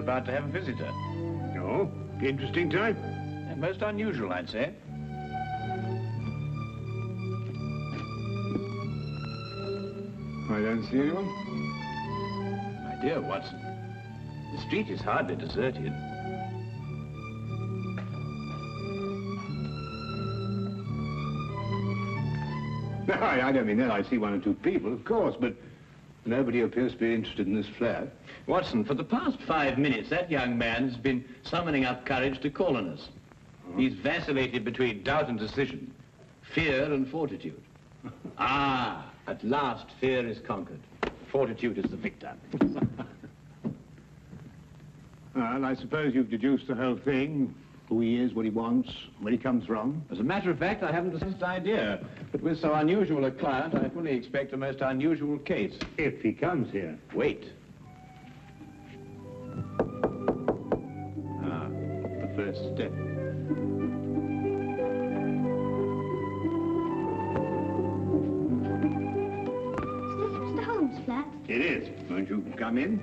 about to have a visitor. Oh, interesting type. And most unusual, I'd say. I don't see anyone. My dear Watson, the street is hardly deserted. No, I don't mean that. I see one or two people, of course, but nobody appears to be interested in this flat. Watson, for the past 5 minutes, that young man's been summoning up courage to call on us. Oh. He's vacillated between doubt and decision, fear and fortitude. Ah, at last fear is conquered. Fortitude is the victor. Well, I suppose you've deduced the whole thing. Who he is, what he wants, where he comes from. As a matter of fact, I haven't the slightest idea. But with so unusual a client, I fully expect a most unusual case. If he comes here. Wait. Ah, the first step. Is this Mr. Holmes' flat? It is. Won't you come in?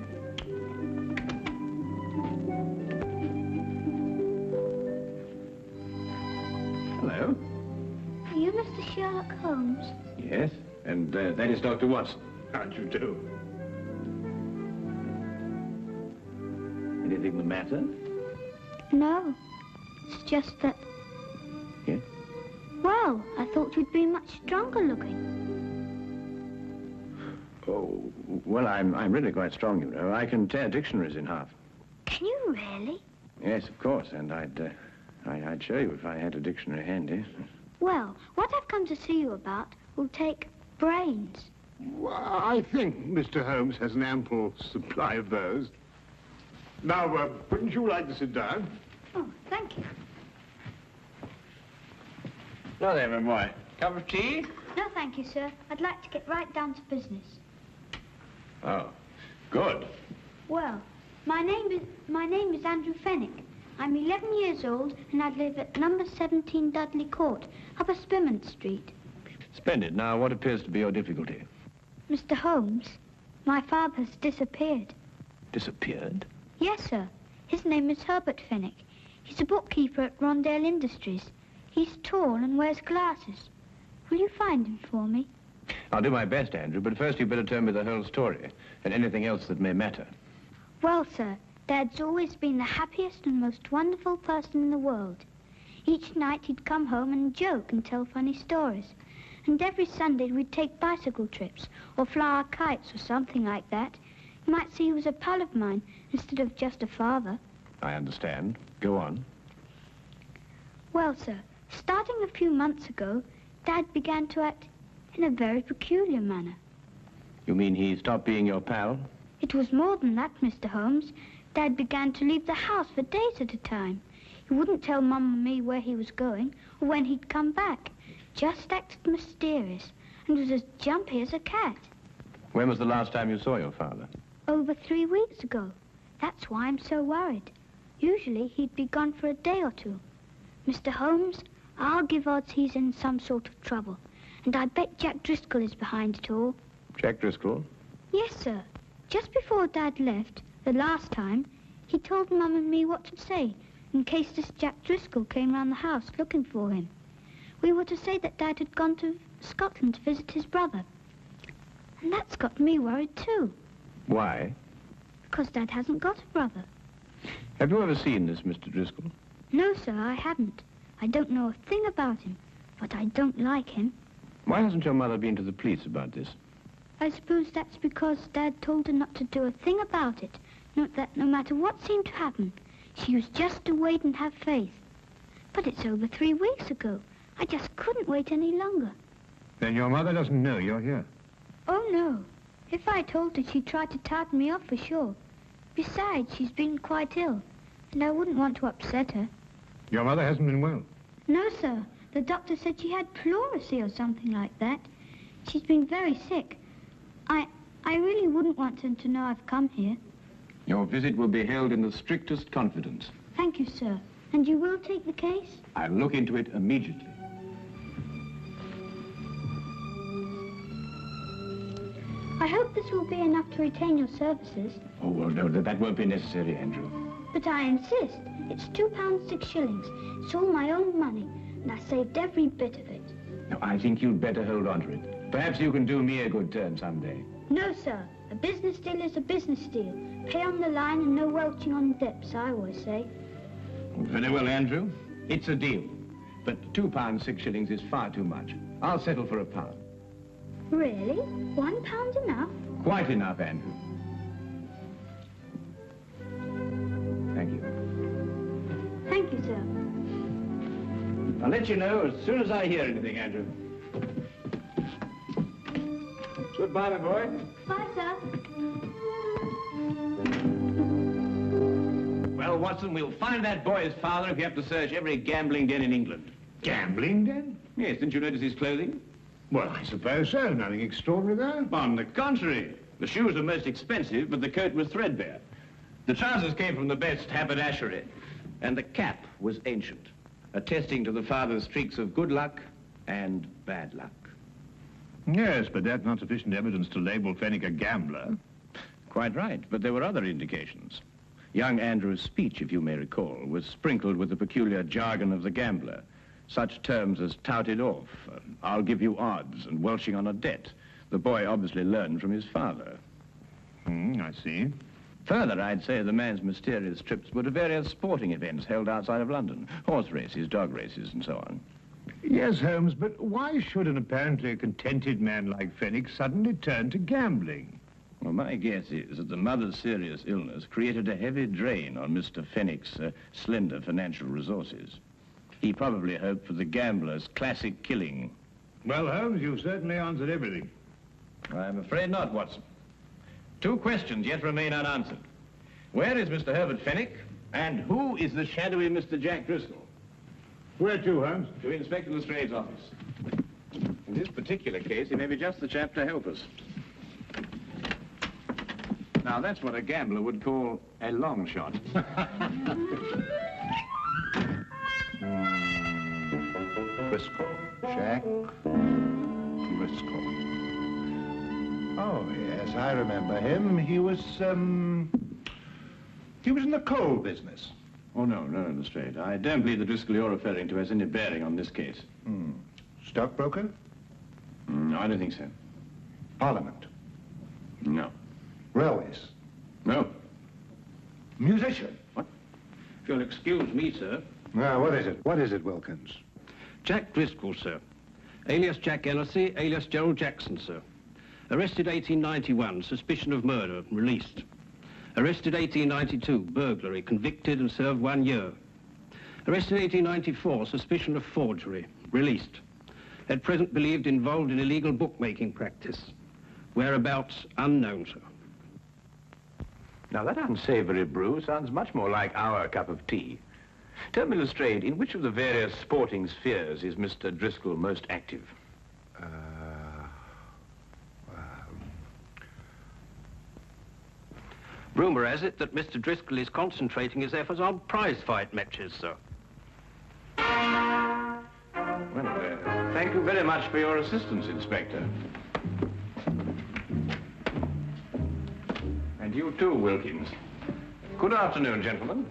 Hello. Are you Mr. Sherlock Holmes? Yes, and that is Dr. Watson. How'd you do? Anything the matter? No. It's just that... Yes? Well, I thought you'd be much stronger looking. Oh, well, I'm really quite strong, you know. I can tear dictionaries in half. Can you really? Yes, of course, and I'd show you if I had a dictionary handy. Well, what I've come to see you about will take brains. Well, I think Mr. Holmes has an ample supply of those. Now, wouldn't you like to sit down? Oh, thank you. Now then, my boy. Cup of tea? No, thank you, sir. I'd like to get right down to business. Oh, good. Well, my name is Andrew Fenwick. I'm 11 years old, and I live at number 17 Dudley Court, Upper Spimment Street. Splendid. Now, what appears to be your difficulty? Mr. Holmes, my father has disappeared. Disappeared? Yes, sir. His name is Herbert Fenwick. He's a bookkeeper at Rondale Industries. He's tall and wears glasses. Will you find him for me? I'll do my best, Andrew, but first you'd better tell me the whole story and anything else that may matter. Well, sir, Dad's always been the happiest and most wonderful person in the world. Each night he'd come home and joke and tell funny stories. And every Sunday we'd take bicycle trips or fly our kites or something like that. You might see he was a pal of mine instead of just a father. I understand. Go on. Well, sir, starting a few months ago, Dad began to act in a very peculiar manner. You mean he stopped being your pal? It was more than that, Mr. Holmes. Dad began to leave the house for days at a time. He wouldn't tell Mum and me where he was going or when he'd come back. Just acted mysterious and was as jumpy as a cat. When was the last time you saw your father? Over 3 weeks ago. That's why I'm so worried. Usually he'd be gone for a day or two. Mr. Holmes, I'll give odds he's in some sort of trouble. And I bet Jack Driscoll is behind it all. Jack Driscoll? Yes, sir. Just before Dad left, the last time, he told Mum and me what to say in case this Jack Driscoll came round the house looking for him. We were to say that Dad had gone to Scotland to visit his brother. And that's got me worried too. Why? Because Dad hasn't got a brother. Have you ever seen this Mr. Driscoll? No, sir, I haven't. I don't know a thing about him, but I don't like him. Why hasn't your mother been to the police about this? I suppose that's because Dad told her not to do a thing about it. Not that no matter what seemed to happen, she was just to wait and have faith. But it's over 3 weeks ago. I just couldn't wait any longer. Then your mother doesn't know you're here? Oh, no. If I told her, she'd try to tartan me off for sure. Besides, she's been quite ill, and I wouldn't want to upset her. Your mother hasn't been well? No, sir. The doctor said she had pleurisy or something like that. She's been very sick. I really wouldn't want her to know I've come here. Your visit will be held in the strictest confidence. Thank you, sir. And you will take the case? I'll look into it immediately. I hope this will be enough to retain your services. Oh, well, no, that won't be necessary, Andrew. But I insist. It's £2 6 shillings. It's all my own money, and I saved every bit of it. No, I think you'd better hold on to it. Perhaps you can do me a good turn someday. No, sir. A business deal is a business deal. Pay on the line and no welching on dips, I always say. Very well, Andrew. It's a deal. But £2 6 shillings is far too much. I'll settle for £1. Really? £1 enough? Quite enough, Andrew. Thank you. Thank you, sir. I'll let you know as soon as I hear anything, Andrew. Goodbye, my boy. Bye, sir. Well, Watson, we'll find that boy's father if you have to search every gambling den in England. Gambling den? Yes, didn't you notice his clothing? Well, I suppose so. Nothing extraordinary there. On the contrary. The shoes were most expensive, but the coat was threadbare. The trousers came from the best haberdashery, and the cap was ancient, attesting to the father's streaks of good luck and bad luck. Yes, but that's not sufficient evidence to label Fenwick a gambler. Quite right, but there were other indications. Young Andrew's speech, if you may recall, was sprinkled with the peculiar jargon of the gambler. Such terms as touted off, I'll give you odds, and welching on a debt. The boy obviously learned from his father. I see. Further, I'd say the man's mysterious trips were to various sporting events held outside of London. Horse races, dog races, and so on. Yes, Holmes, but why should an apparently contented man like Fenwick suddenly turn to gambling? Well, my guess is that the mother's serious illness created a heavy drain on Mr. Fenwick's slender financial resources. He probably hoped for the gambler's classic killing. Well, Holmes, you've certainly answered everything. I'm afraid not, Watson. 2 questions yet remain unanswered. Where is Mr. Herbert Fenwick? And who is the shadowy Mr. Jack Driscoll? Where to, Holmes? To Inspector Lestrade's office. In this particular case, he may be just the chap to help us. Now, that's what a gambler would call a long shot. Driscoll. Jack Driscoll. Oh, yes, I remember him. He was in the coal business. Oh, no, Lestrade. I don't believe the Driscoll you're referring to has any bearing on this case. Stockbroker? No, I don't think so. Parliament? No. Railways? No. Musician? What? If you'll excuse me, sir. Now, what is it? What is it, Wilkins? Jack Driscoll, sir. Alias Jack Ellersey, alias Gerald Jackson, sir. Arrested 1891, suspicion of murder, released. Arrested 1892, burglary, convicted and served 1 year. Arrested 1894, suspicion of forgery, released. At present believed involved in illegal bookmaking practice. Whereabouts unknown, sir. Now, that unsavory brew sounds much more like our cup of tea. Tell me, Lestrade, in which of the various sporting spheres is Mr. Driscoll most active? Rumour has it that Mr. Driscoll is concentrating his efforts on prize fight matches, sir. Well, thank you very much for your assistance, Inspector. And you too, Wilkins. Good afternoon, gentlemen.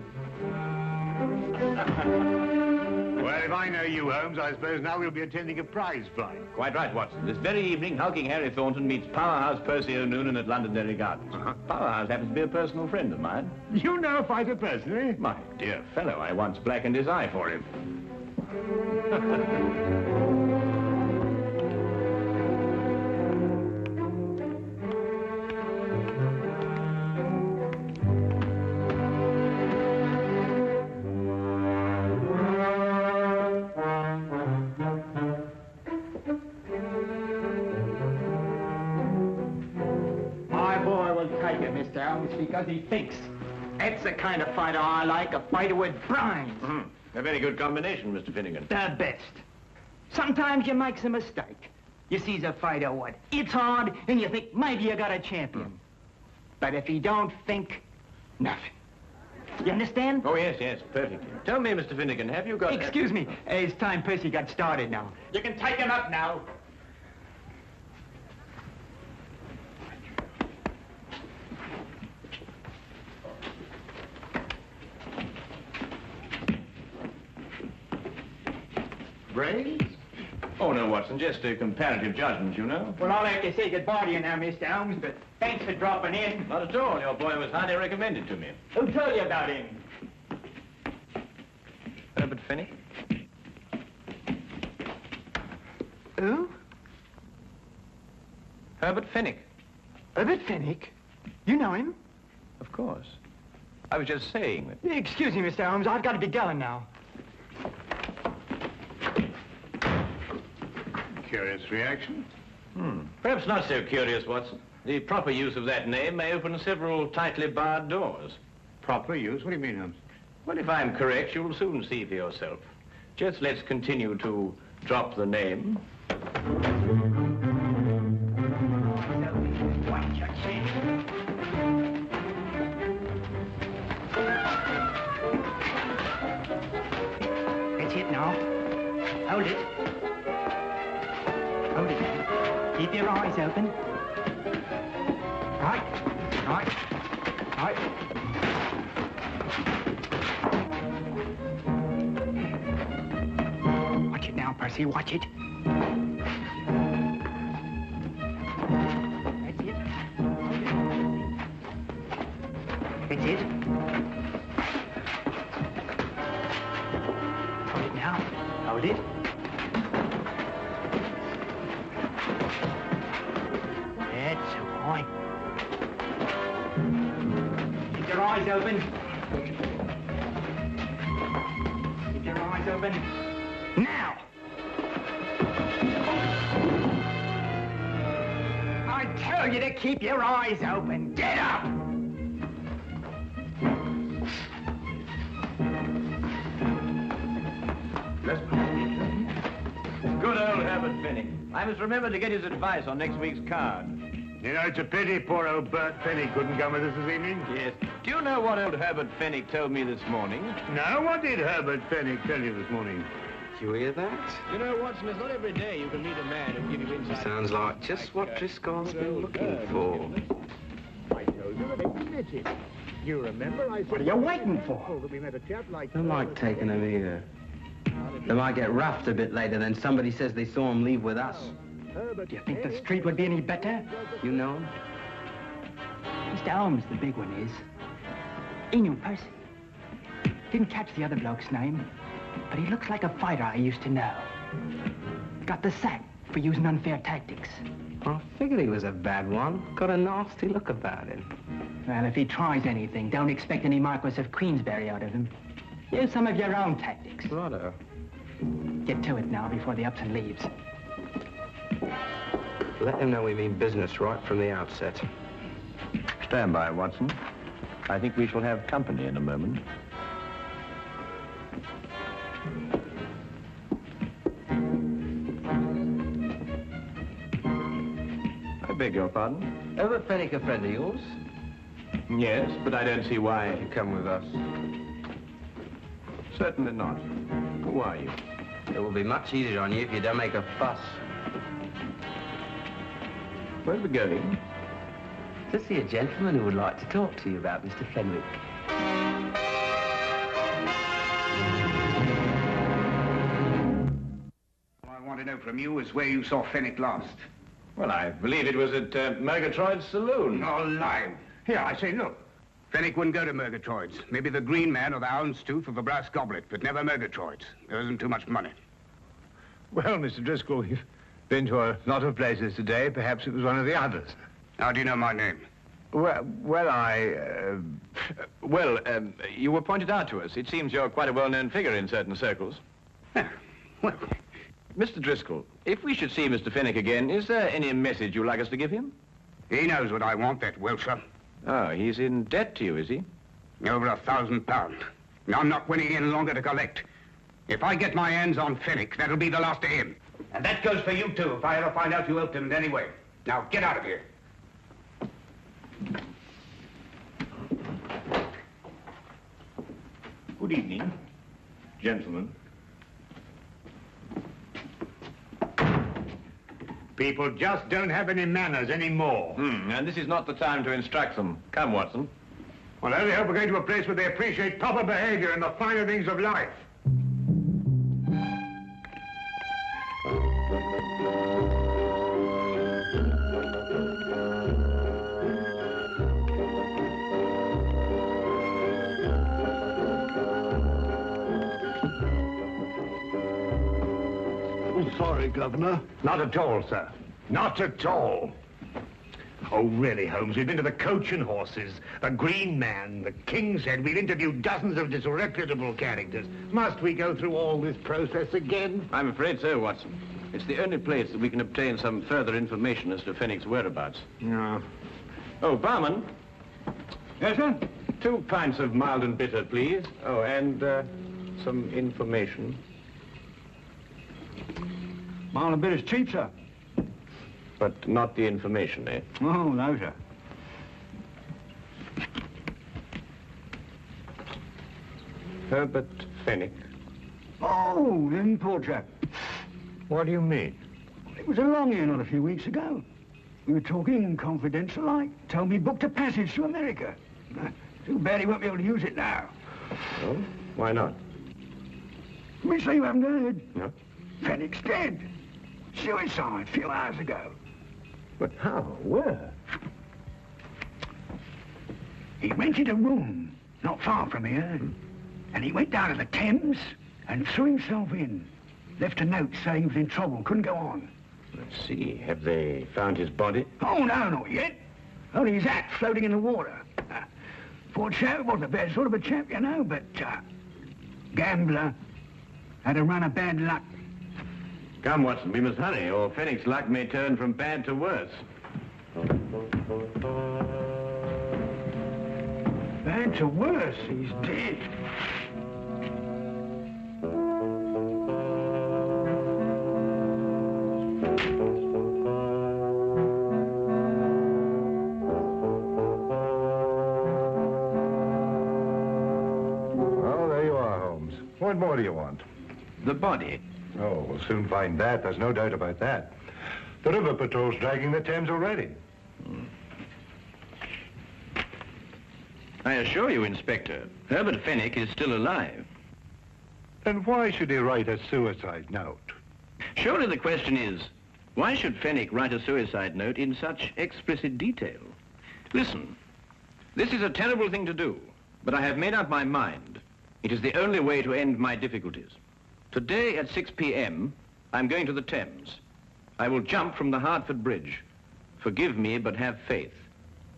Well, if I know you, Holmes, I suppose now we'll be attending a prize fight. Quite right, Watson. This very evening, hulking Harry Thornton meets Powerhouse Percy O'Noonan at Londonderry Gardens. Powerhouse happens to be a personal friend of mine. You know a fighter personally? My dear fellow, I once blackened his eye for him. Because he thinks. That's the kind of fighter I like, a fighter with brains. A very good combination, Mr. Finnegan. The best. Sometimes you makes a mistake. You sees a fighter what? It's hard, and you think maybe you got a champion. But if he don't think, nothing. You understand? Oh, yes, perfectly. Tell me, Mr. Finnegan, have you got... Excuse me, it's time Percy got started now. You can take him up now. Brains? Oh, no, Watson, just a comparative judgment, you know. Well, I'll have to say goodbye to you now, Mr. Holmes, but thanks for dropping in. Not at all. Your boy was highly recommended to me. Who told you about him? Herbert Fennick? Who? Herbert Fennick. Herbert Fennick? You know him? Of course. I was just saying that. Excuse me, Mr. Holmes, I've got to be going now. Curious reaction. Perhaps not so curious, Watson. The proper use of that name may open several tightly barred doors. Proper use? What do you mean, Holmes? Well, if I'm correct, you'll soon see for yourself. Just let's continue to drop the name. That's it now. Hold it. Hold it. Keep your eyes open. Right. Right. Right. Watch it now, Percy. Watch it. That's it. That's it. Hold it now. Hold it. That's right. Keep your eyes open. Keep your eyes open. Now! I tell you to keep your eyes open. Get up! Good old Herbert Fennick. I must remember to get his advice on next week's card. You know, it's a pity poor old Bert Fennick couldn't come with us this evening. Yes. Do you know what old Herbert Fennick told me this morning? No, what did Herbert Fennick tell you this morning? Did you hear that? You know, Watson, it's not every day you can meet a man who'll give you insight. Sounds like just what Driscoll's been looking for. I told you that they admitted. You remember I said... What are you waiting for? that we met a chap like... Don't like taking them either. They might get roughed a bit later, then somebody says they saw him leave with us. Do you think the street would be any better? You know him? Mr. Holmes, the big one is. He knew Percy. Didn't catch the other bloke's name, but he looks like a fighter I used to know. Got the sack for using unfair tactics. I figured he was a bad one. Got a nasty look about him. Well, if he tries anything, don't expect any Marquis of Queensberry out of him. Use some of your own tactics. Righto. Get to it now before the Upton leaves. Let him know we mean business right from the outset. Stand by, Watson. I think we shall have company in a moment. I beg your pardon? Herbert Fennick a friend of yours? Yes, but I don't see why. You come with us. Certainly not. Who are you? It will be much easier on you if you don't make a fuss. Where are we going? To see a gentleman who would like to talk to you about Mr. Fenwick. All I want to know from you is where you saw Fennick last. Well, I believe it was at Murgatroyd's saloon. No lie. Here, I say, look. Fennick wouldn't go to Murgatroyd's. Maybe the Green Man or the Houndstooth or the Brass Goblet, but never Murgatroyd's. There isn't too much money. Well, Mr. Driscoll, you've been to a lot of places today. Perhaps it was one of the others. How do you know my name? Well, You were pointed out to us. It seems you're quite a well-known figure in certain circles. Well, Mr. Driscoll, if we should see Mr. Fennick again, is there any message you'd like us to give him? he knows what I want, that Wilshire. Oh, he's in debt to you, is he? Over £1,000. I'm not winning any longer to collect. If I get my hands on Fennick, that'll be the last of him. And that goes for you, too, if I ever find out you helped him in any way. Now, get out of here. Good evening, gentlemen. People just don't have any manners anymore. And this is not the time to instruct them. Come, Watson. Well, I only hope we're going to a place where they appreciate proper behavior and the finer things of life. I'm sorry, Governor. Not at all, sir. Not at all. Oh, really, Holmes, we've been to the Coach and Horses, the Green Man, the King's Head. We've interviewed dozens of disreputable characters. Must we go through all this process again? I'm afraid so, Watson. It's the only place that we can obtain some further information as to Fenwick's whereabouts. No. Oh, barman. Yes, sir? 2 pints of mild and bitter, please. Oh, and some information. Mild and bitter's cheap, sir. But not the information, eh? Oh, no, sir. Herbert Fenwick. Oh, him, poor chap. What do you mean? It was along here not a few weeks ago. We were talking confidential like. Told me he booked a passage to America. Too bad he won't be able to use it now. Oh? Why not? Me say you haven't heard. No. Fenwick's dead. Suicide a few hours ago. But how? Where? He rented a room not far from here. And he went down to the Thames and threw himself in. Left a note saying he was in trouble, couldn't go on. Let's see. Have they found his body? Oh, no, not yet. Only his hat floating in the water. Poor chap, wasn't a bad sort of a chap, you know, but gambler. Had a run of bad luck. Come, Watson, we must hurry, or Fenwick's luck may turn from bad to worse. Bad to worse, he's dead. Well, there you are, Holmes. What more do you want? The body. Oh, we'll soon find that. There's no doubt about that. The river patrol's dragging the Thames already. I assure you, Inspector, Herbert Fenwick is still alive. Then why should he write a suicide note? Surely the question is, why should Fenwick write a suicide note in such explicit detail? Listen, this is a terrible thing to do, but I have made up my mind. It is the only way to end my difficulties. Today at 6 p.m., I'm going to the Thames. I will jump from the Hertford Bridge. Forgive me, but have faith.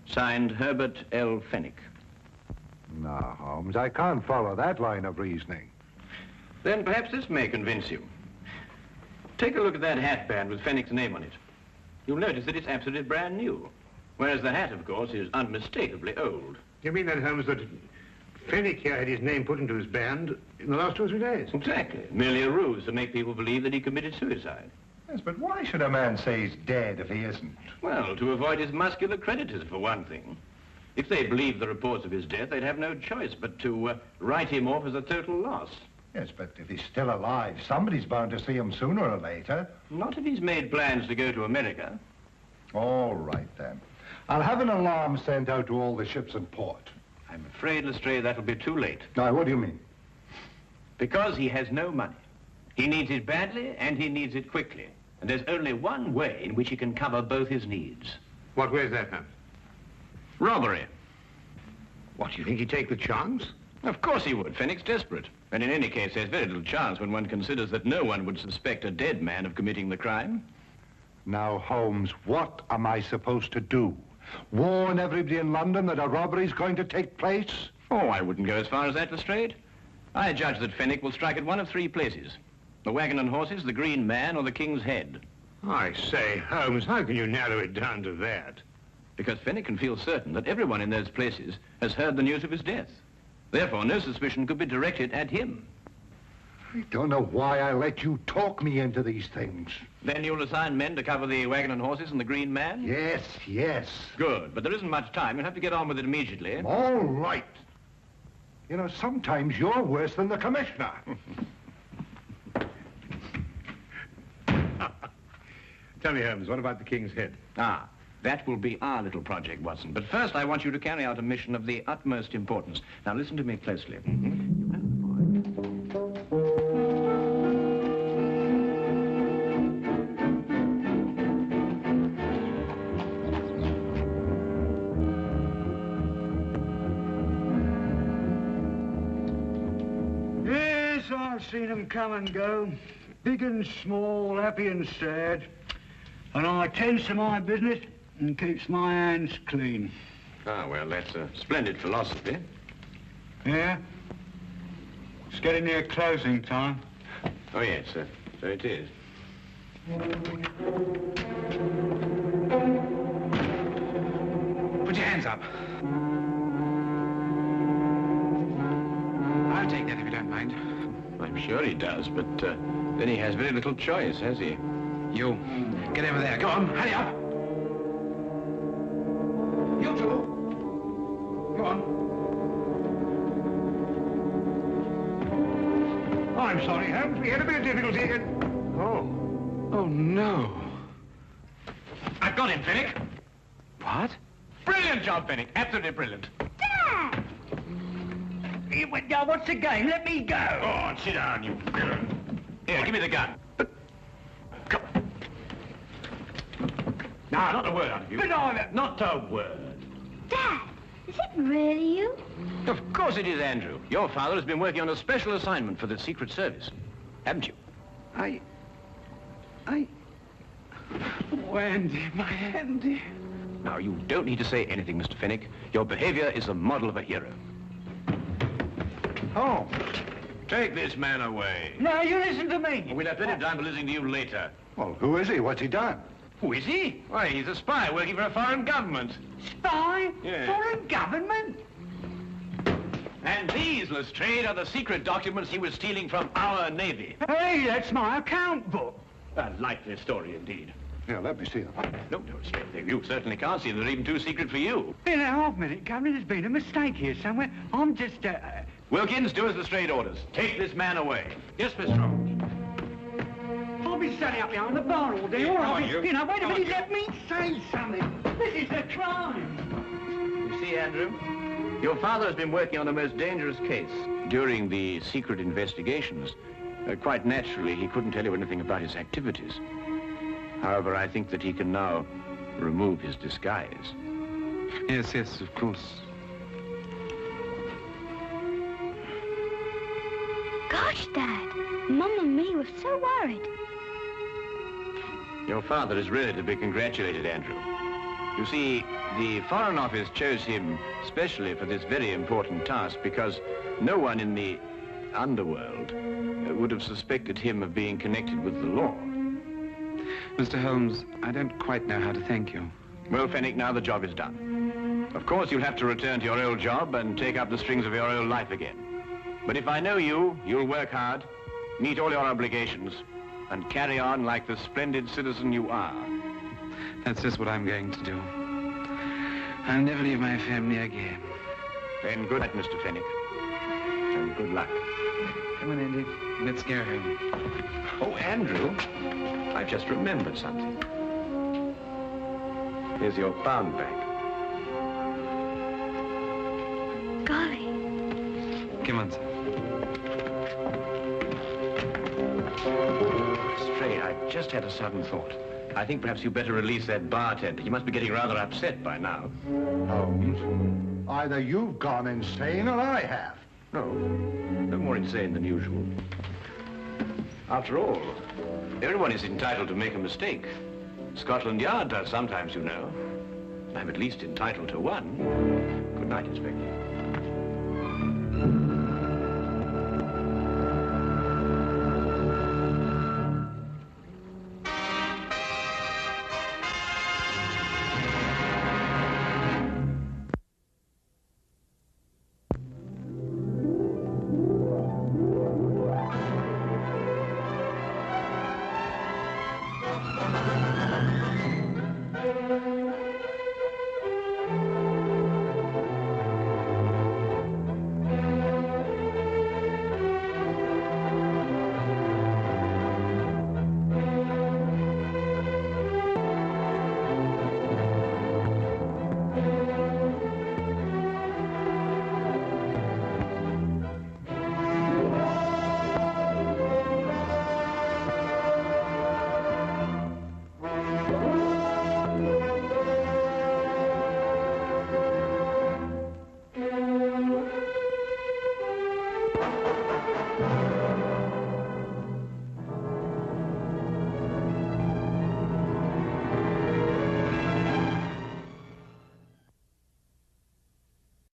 Signed, Herbert L. Fenwick. No, Holmes, I can't follow that line of reasoning. Then perhaps this may convince you. Take a look at that hatband with Fenwick's name on it. You'll notice that it's absolutely brand new, whereas the hat, of course, is unmistakably old. You mean then, Holmes, that Fenwick here had his name put into his band in the last 2 or 3 days? Exactly. Merely a ruse to make people believe that he committed suicide. Yes, but why should a man say he's dead if he isn't? Well, to avoid his muscular creditors, for one thing. If they believed the reports of his death, they'd have no choice but to write him off as a total loss. Yes, but if he's still alive, somebody's bound to see him sooner or later. Not if he's made plans to go to America. All right, then. I'll have an alarm sent out to all the ships in port. I'm afraid, Lestrade, that'll be too late. Now, what do you mean? Because he has no money. He needs it badly, and he needs it quickly. And there's only one way in which he can cover both his needs. What way is that, Holmes? Robbery. What, do you think he'd take the chance? Of course he would. Fenwick's desperate. And in any case, there's very little chance when one considers that no one would suspect a dead man of committing the crime. Now, Holmes, what am I supposed to do? Warn everybody in London that a robbery's going to take place? Oh, I wouldn't go as far as that, Lestrade. I judge that Fenwick will strike at one of 3 places. The Wagon and Horses, the Green Man, or the King's Head. I say, Holmes, how can you narrow it down to that? Because Fenwick can feel certain that everyone in those places has heard the news of his death. Therefore, no suspicion could be directed at him. I don't know why I let you talk me into these things. Then you'll assign men to cover the Wagon and Horses and the Green Man? Yes, yes. Good, but there isn't much time. You'll have to get on with it immediately. All right. You know, sometimes you're worse than the commissioner. Tell me, Holmes, what about the King's Head? Ah, that will be our little project, Watson. But first, I want you to carry out a mission of the utmost importance. Now, listen to me closely. Yes, I've seen him come and go. big and small, happy and sad. And I tends to my business and keeps my hands clean. Ah, well, that's a splendid philosophy. Yeah? It's getting near closing time. Oh, yes, so it is. Put your hands up. I'll take that if you don't mind. I'm sure he does, but then he has very little choice, has he? You, get over there. Go on, hurry up. You two. Go on. I'm sorry, Holmes. We had a bit of difficulty again. Oh, no. I've got him, Finnick. What? Brilliant job, Finnick. Absolutely brilliant. Dad! What's the game? Let me go. Go on, sit down, you villain. Here, give me the gun. Come. Now, not a word out of you. But Not a word. Dad, is it really you? Of course it is, Andrew. Your father has been working on a special assignment for the Secret Service. Haven't you? Oh, Andy, my Andy. Now, you don't need to say anything, Mr. Finnick. Your behavior is the model of a hero. Oh, Take this man away. No, you listen to me. We'll have plenty of time for listening to you later. well, who is he? What's he done? Who is he? Why, he's a spy working for a foreign government. Spy? Yeah. Foreign government? And these, Lestrade, are the secret documents he was stealing from our Navy. Hey, that's my account book. A likely story, indeed. Yeah, let me see them. No, Lestrade, you certainly can't see them. They're even too secret for you. In a half-minute, Governor, there's been a mistake here somewhere. I'm just, Wilkins, do as Lestrade orders. Take this man away. Yes, Mr. Holmes. I'll be standing up behind the bar all day, or I'll be... you. You know, wait a Come on, minute, you. let me say something. This is a crime. You see, Andrew, your father has been working on a most dangerous case. During the secret investigations, quite naturally, he couldn't tell you anything about his activities. However, I think that he can now remove his disguise. Yes, of course. Gosh, Dad, Mum and me were so worried. Your father is really to be congratulated, Andrew. You see, the Foreign Office chose him specially for this very important task because no one in the underworld would have suspected him of being connected with the law. Mr. Holmes, I don't quite know how to thank you. Well, Fenwick, now the job is done. Of course, you'll have to return to your old job and take up the strings of your old life again. But if I know you, you'll work hard, meet all your obligations, and carry on like the splendid citizen you are. That's just what I'm going to do. I'll never leave my family again. Then good night, Mr. Fenwick. And good luck. Come on, Andy. Let's go home. Oh, Andrew, I've just remembered something. Here's your pound bag. Golly. Come on, sir. Stray, I've just had a sudden thought. I think perhaps you'd better release that bartender. He must be getting rather upset by now. Holmes, either you've gone insane or I have. No more insane than usual. After all, everyone is entitled to make a mistake. Scotland Yard does sometimes, you know. I'm at least entitled to one. Good night, Inspector.